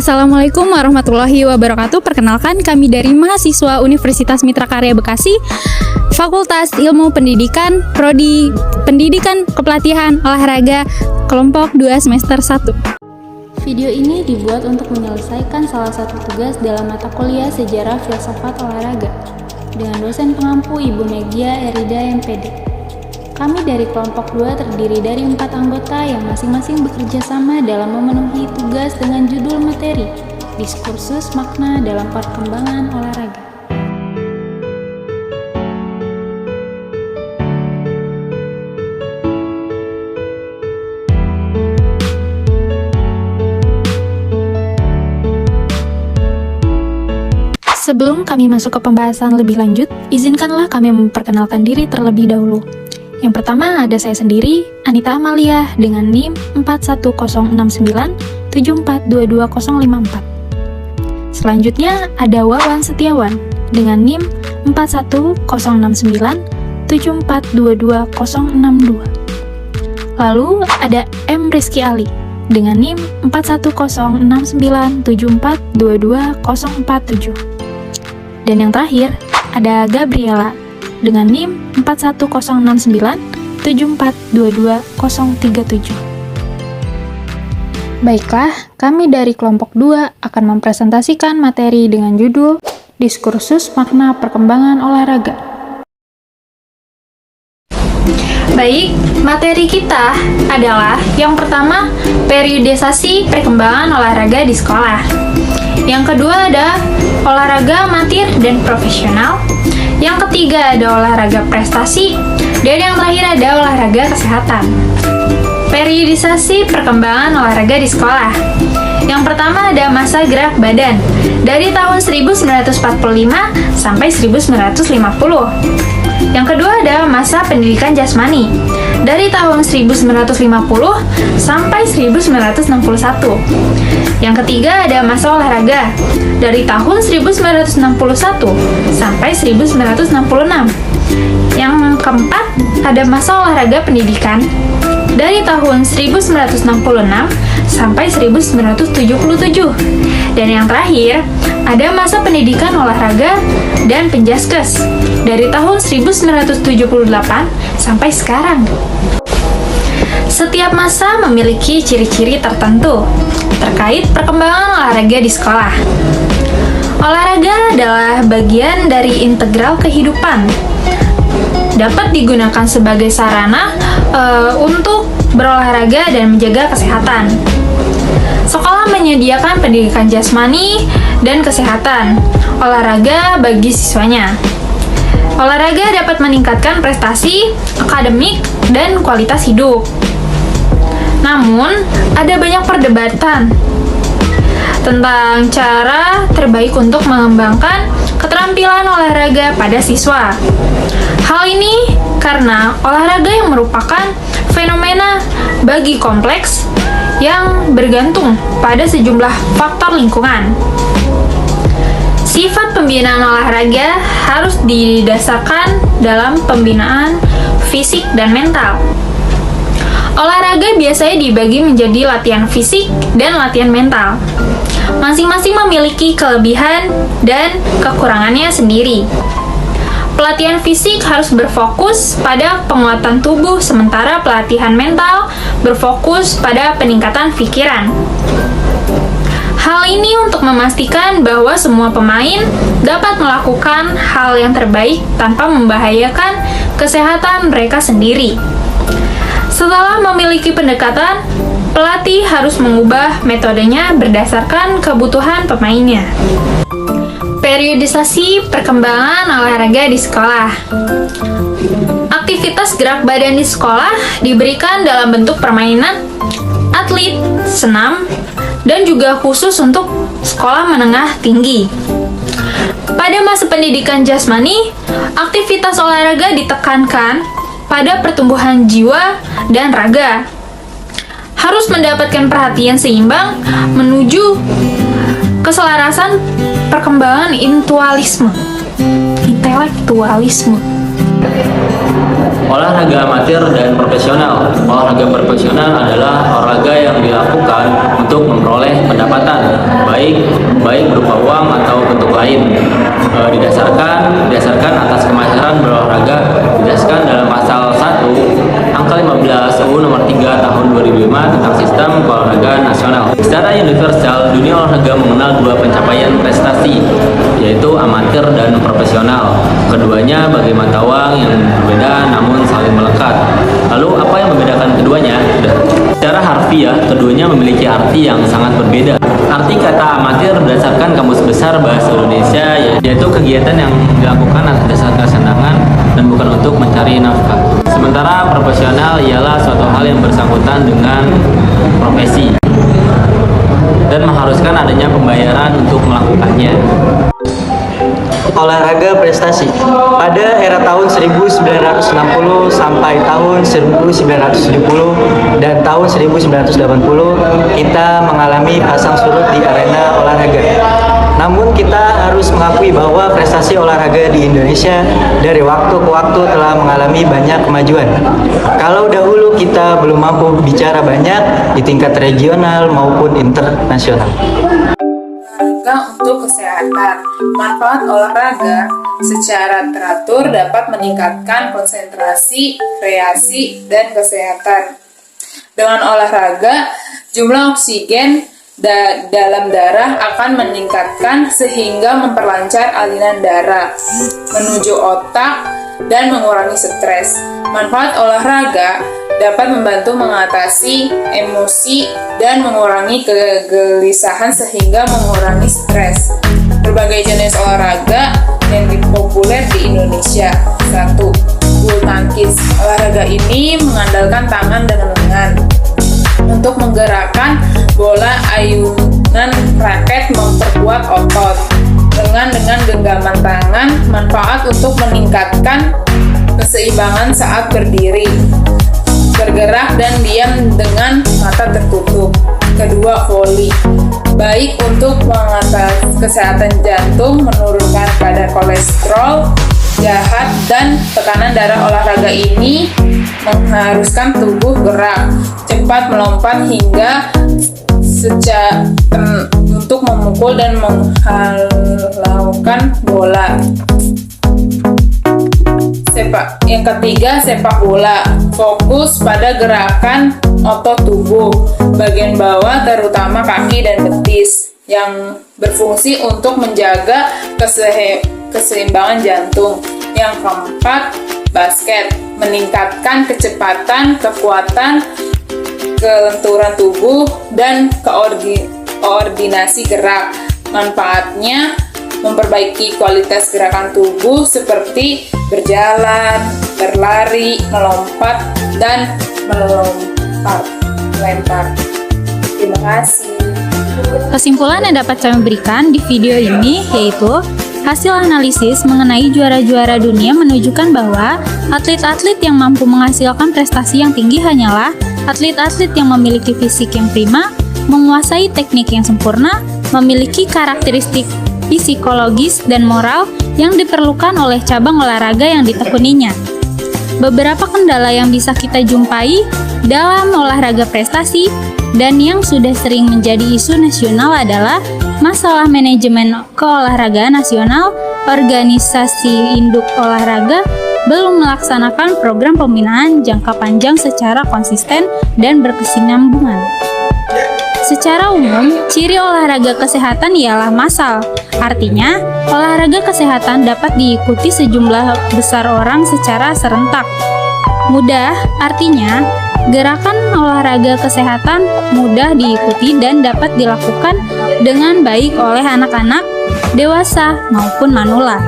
Assalamualaikum warahmatullahi wabarakatuh. Perkenalkan, kami dari mahasiswa Universitas Mitra Karya Bekasi, Fakultas Ilmu Pendidikan, Prodi Pendidikan Kepelatihan Olahraga, kelompok 2 semester 1. Video ini dibuat untuk menyelesaikan salah satu tugas dalam mata kuliah Sejarah Filsafat Olahraga dengan dosen pengampu Ibu Megia Erida MPD. Kami dari kelompok 2 terdiri dari 4 anggota yang masing-masing bekerja sama dalam memenuhi tugas dengan judul materi Diskursus Makna dalam Perkembangan Olahraga. Sebelum kami masuk ke pembahasan lebih lanjut, izinkanlah kami memperkenalkan diri terlebih dahulu. Yang pertama ada saya sendiri, Anita Amalia, dengan NIM 4106974220054. Selanjutnya ada Wawan Setiawan dengan NIM 4106974220062. Lalu ada M. Rizky Ali dengan NIM 4106974220047. Dan yang terakhir ada Gabriela dengan NIM 4106974220037. Baiklah, kami dari kelompok 2 akan mempresentasikan materi dengan judul Diskursus Makna Perkembangan Olahraga. Baik, materi kita adalah yang pertama, periodisasi perkembangan olahraga di sekolah. Yang kedua ada olahraga amatir dan profesional. Yang ketiga ada olahraga prestasi. Dan yang terakhir ada olahraga kesehatan. Periodisasi perkembangan olahraga di sekolah. Yang pertama ada masa gerak badan dari tahun 1945 sampai 1950. Yang kedua ada masa pendidikan jasmani dari tahun 1950 sampai 1961. Yang ketiga ada masa olahraga dari tahun 1961 sampai 1966. Yang keempat ada masa olahraga pendidikan dari tahun 1966 sampai 1977. Dan yang terakhir, ada masa pendidikan olahraga dan penjaskes dari tahun 1978 sampai sekarang. Setiap masa memiliki ciri-ciri tertentu terkait perkembangan olahraga di sekolah. Olahraga adalah bagian dari integral kehidupan. Dapat digunakan sebagai sarana untuk berolahraga dan menjaga kesehatan. Sekolah menyediakan pendidikan jasmani dan kesehatan olahraga bagi siswanya. Olahraga dapat meningkatkan prestasi akademik dan kualitas hidup. Namun, ada banyak perdebatan tentang cara terbaik untuk mengembangkan keterampilan olahraga pada siswa. Hal ini karena olahraga yang merupakan fenomena bagi kompleks yang bergantung pada sejumlah faktor lingkungan. Sifat pembinaan olahraga harus didasarkan dalam pembinaan fisik dan mental. Olahraga biasanya dibagi menjadi latihan fisik dan latihan mental. Masing-masing memiliki kelebihan dan kekurangannya sendiri. Pelatihan fisik harus berfokus pada penguatan tubuh, sementara pelatihan mental berfokus pada peningkatan pikiran. Hal ini untuk memastikan bahwa semua pemain dapat melakukan hal yang terbaik tanpa membahayakan kesehatan mereka sendiri. Setelah memiliki pendekatan, pelatih harus mengubah metodenya berdasarkan kebutuhan pemainnya. Periodisasi perkembangan olahraga di sekolah. Aktivitas gerak badan di sekolah diberikan dalam bentuk permainan, atlet, senam, dan juga khusus untuk sekolah menengah tinggi. Pada masa pendidikan jasmani, aktivitas olahraga ditekankan pada pertumbuhan jiwa dan raga. Harus mendapatkan perhatian seimbang menuju keselarasan perkembangan intelektualisme. Olahraga amatir dan profesional. Olahraga profesional adalah olahraga yang dilakukan untuk memperoleh pendapatan, baik berupa uang atau bentuk lain. Didasarkan atas kemahiran berolahraga dijelaskan dalam pasal 1 angka 15 UU nomor 3 tahun 2005 tentang sistem olahraga nasional. Secara universal, dunia olahraga mengenal dua pencapaian prestasi, yaitu amatir dan profesional. Keduanya bagai mata uang yang berbeda namun saling melekat. Lalu apa yang membedakan keduanya? Secara harfiah, keduanya memiliki arti yang sangat berbeda. Arti kata amatir berdasarkan Kamus Besar Bahasa Indonesia, yaitu kegiatan yang dilakukan atas dasar kesenangan dan bukan untuk mencari nafkah. Sementara profesional ialah suatu hal yang bersangkutan dengan profesi dan mengharuskan adanya pembayaran untuk melakukannya. Olahraga prestasi. Pada era tahun 1960 sampai tahun 1970 dan tahun 1980, kita mengalami pasang surut di arena olahraga. Namun kita harus mengakui bahwa prestasi olahraga di Indonesia dari waktu ke waktu telah mengalami banyak kemajuan. Kalau dahulu kita belum mampu bicara banyak di tingkat regional maupun internasional. Olahraga untuk kesehatan. Manfaat olahraga secara teratur dapat meningkatkan konsentrasi, kreasi, dan kesehatan. Dengan olahraga, jumlah oksigen dalam darah akan meningkatkan sehingga memperlancar aliran darah menuju otak dan mengurangi stres. Manfaat olahraga dapat membantu mengatasi emosi dan mengurangi kegelisahan sehingga mengurangi stres. Berbagai jenis olahraga yang populer di Indonesia. 1. Bulu tangkis. Olahraga ini mengandalkan tangan dan lengan untuk menggerakkan bola, ayunan raket, memperkuat otot. Dengan genggaman tangan, manfaat untuk meningkatkan keseimbangan saat berdiri, bergerak dan diam dengan mata tertutup. Kedua, voli. Baik untuk mengatasi kesehatan jantung, menurunkan kadar kolesterol jahat dan tekanan darah. Olahraga ini mengharuskan tubuh gerak, cepat melompat hingga untuk memukul dan menghalaukan bola. Yang ketiga, sepak bola. Fokus pada gerakan otot tubuh bagian bawah terutama kaki dan betis yang berfungsi untuk menjaga keseimbangan jantung. Yang keempat, basket. Meningkatkan kecepatan, kekuatan, kelenturan tubuh, dan koordinasi gerak. Manfaatnya memperbaiki kualitas gerakan tubuh seperti berjalan, berlari, melompat, dan melempar. Terima kasih. Kesimpulan yang dapat kami berikan di video ini yaitu hasil analisis mengenai juara-juara dunia menunjukkan bahwa atlet-atlet yang mampu menghasilkan prestasi yang tinggi hanyalah atlet-atlet yang memiliki fisik yang prima, menguasai teknik yang sempurna, memiliki karakteristik psikologis dan moral yang diperlukan oleh cabang olahraga yang ditekuninya. Beberapa kendala yang bisa kita jumpai dalam olahraga prestasi dan yang sudah sering menjadi isu nasional adalah masalah manajemen keolahragaan nasional, organisasi induk olahraga belum melaksanakan program pembinaan jangka panjang secara konsisten dan berkesinambungan. Secara umum, ciri olahraga kesehatan ialah massal. Artinya, olahraga kesehatan dapat diikuti sejumlah besar orang secara serentak. Mudah, artinya, gerakan olahraga kesehatan mudah diikuti dan dapat dilakukan dengan baik oleh anak-anak, dewasa, maupun manula.